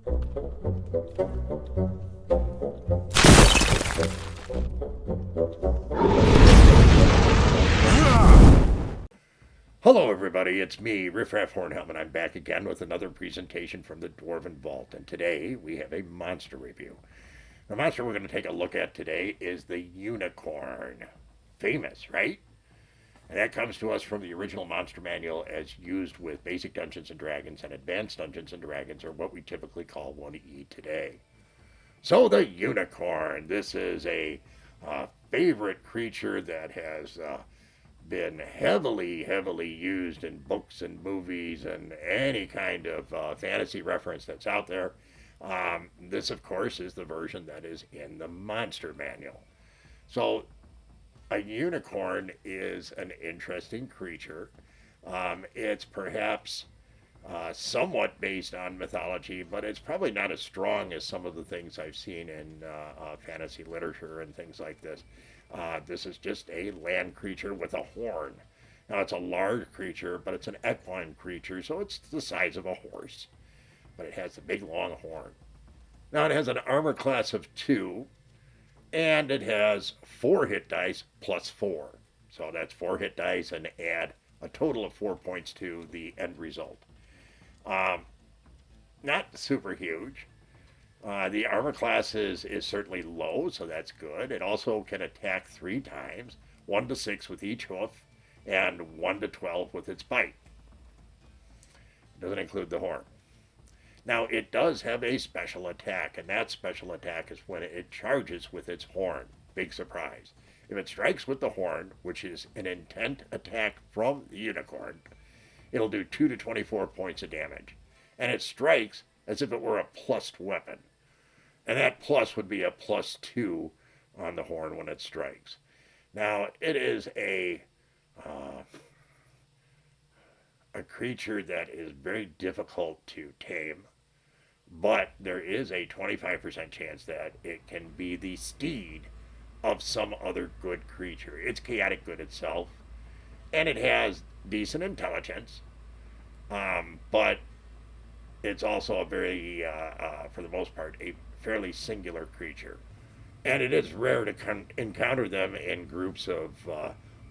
Hello everybody, it's me, Riffraff Hornhelm, and I'm back again with another presentation from the Dwarven Vault, and today we have a monster review. The monster we're going to take a look at today is the unicorn. Famous, right? And that comes to us from the original monster manual as used with basic Dungeons & Dragons and advanced Dungeons & Dragons, or what we typically call 1E today. So the unicorn, this is a favorite creature that has been heavily used in books and movies and any kind of fantasy reference that's out there. This, of course, is the version that is in the monster manual. So, a unicorn is an interesting creature. It's perhaps somewhat based on mythology, but it's probably not as strong as some of the things I've seen in fantasy literature and things like this. This is just a land creature with a horn. Now, it's a large creature, but it's an equine creature, so it's the size of a horse. But it has a big, long horn. Now, it has an armor class of 2, and it has 4 hit dice plus 4. So that's 4 hit dice, and add a total of 4 points to the end result. Not super huge. The armor class is certainly low, so that's good. It also can attack 3 times, 1 to 6 with each hoof, and 1 to 12 with its bite. It doesn't include the horn. Now, it does have a special attack, and that special attack is when it charges with its horn. Big surprise. If it strikes with the horn, which is an intent attack from the unicorn, it'll do 2 to 24 points of damage. And it strikes as if it were a plussed weapon. And that plus would be a plus 2 on the horn when it strikes. Now, it is a creature that is very difficult to tame, but there is a 25% chance that it can be the STEED of some other good creature. It's chaotic good itself, and it has decent intelligence, but it's also a very, for the most part, a fairly singular creature. And it is rare to encounter them in groups of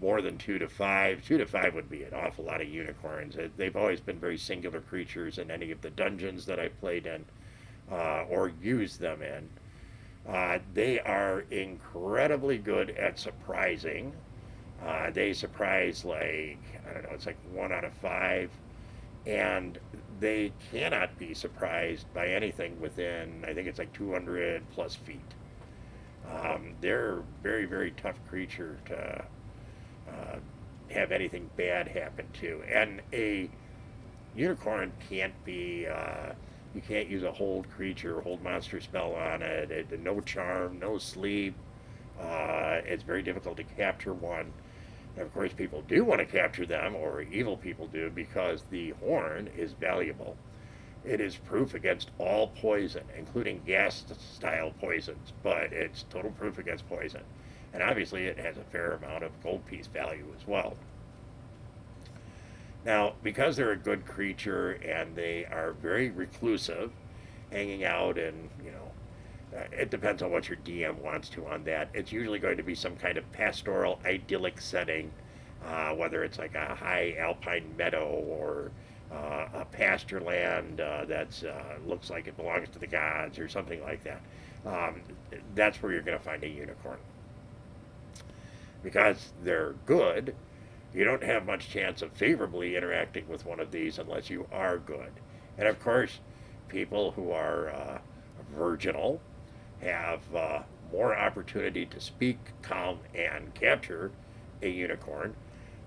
more than 2 to 5. 2 to 5 would be an awful lot of unicorns. They've always been very singular creatures in any of the dungeons that I've played in or used them in. They are incredibly good at surprising. They surprise like, I don't know, it's like 1 out of 5. And they cannot be surprised by anything within, I think it's like 200 plus feet. They're a very tough creature to have anything bad happen to. And a unicorn can't be, you can't use a hold creature, hold monster spell on it. No charm, no sleep. It's very difficult to capture one. And of course, people do want to capture them, or evil people do, because the horn is valuable. It is proof against all poison, including gas-style poisons, but it's total proof against poison. And obviously, it has a fair amount of gold piece value as well. Now, because they're a good creature and they are very reclusive, hanging out and, it depends on what your DM wants to on that. It's usually going to be some kind of pastoral, idyllic setting, whether it's like a high alpine meadow or a pasture land that looks like it belongs to the gods or something like that. That's where you're going to find a unicorn. Because they're good, you don't have much chance of favorably interacting with one of these unless you are good. And of course, people who are virginal have more opportunity to speak, calm, and capture a unicorn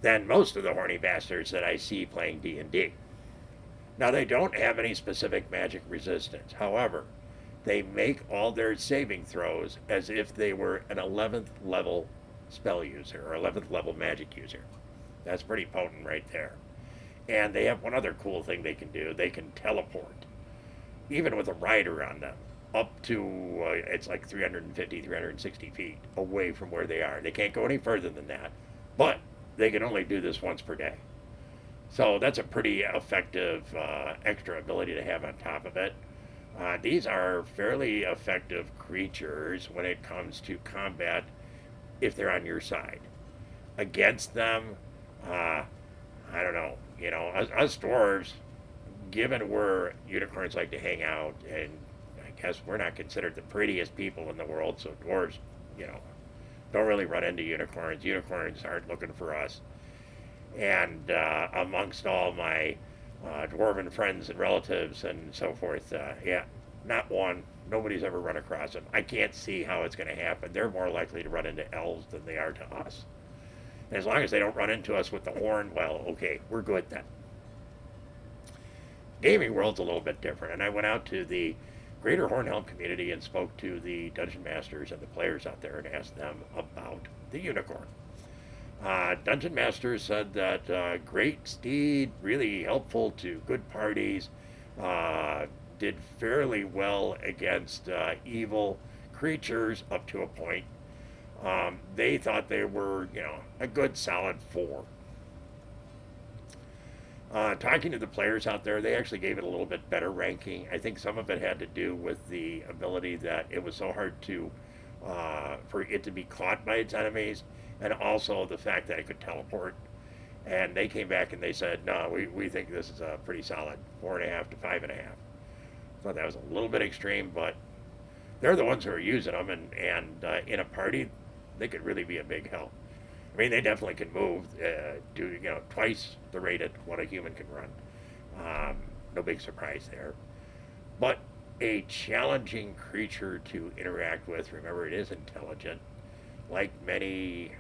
than most of the horny bastards that I see playing D&D. Now, they don't have any specific magic resistance. However, they make all their saving throws as if they were an 11th level spell user or 11th level magic user. That's pretty potent right there. And they have one other cool thing they can do. They can teleport, even with a rider on them, up to, it's like 350, 360 feet away from where they are. They can't go any further than that, but they can only do this once per day. So that's a pretty effective extra ability to have on top of it. These are fairly effective creatures when it comes to combat if they're on your side. Against them, uh, I don't know. You know, us dwarves, given where unicorns like to hang out, and I guess we're not considered the prettiest people in the world, so dwarves, you know, don't really run into unicorns. Unicorns aren't looking for us. And amongst all my dwarven friends and relatives and so forth, yeah, not one. Nobody's ever run across them. I can't see how it's going to happen. They're more likely to run into elves than they are to us. And as long as they don't run into us with the horn, well, okay, we're good then. Gaming world's a little bit different, and I went out to the greater Hornhelm community and spoke to the dungeon masters and the players out there and asked them about the unicorn. Dungeon masters said that great steed, really helpful to good parties, did fairly well against evil creatures up to a point. They thought they were, you know, a good solid 4. Talking to the players out there, they actually gave it a little bit better ranking. I think some of it had to do with the ability that it was so hard to for it to be caught by its enemies, and also the fact that it could teleport. And they came back and they said, no, we think this is a pretty solid 4.5 to 5.5. Thought that was a little bit extreme, but they're the ones who are using them, and in a party, they could really be a big help. I mean, they definitely can move, do, you know, twice the rate at what a human can run. No big surprise there. But a challenging creature to interact with. Remember, it is intelligent. Like many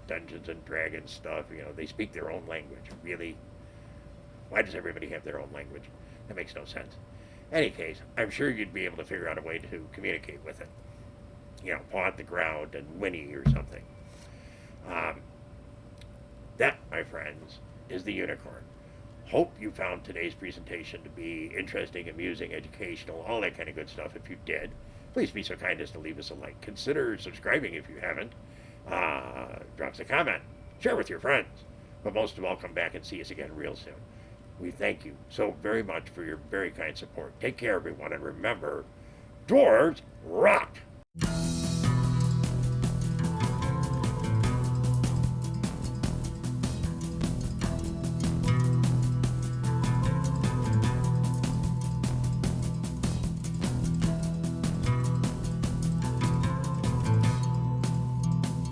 Dungeons and Dragons stuff, you know, they speak their own language. Really? Why does everybody have their own language? That makes no sense. In any case, I'm sure you'd be able to figure out a way to communicate with it. You know, paw at the ground and whinny or something. That, my friends, is the unicorn. Hope you found today's presentation to be interesting, amusing, educational, all that kind of good stuff. If you did, please be so kind as to leave us a like. Consider subscribing if you haven't. Drop us a comment. Share with your friends. But most of all, come back and see us again real soon. We thank you so very much for your very kind support. Take care, everyone, and remember, dwarves rock!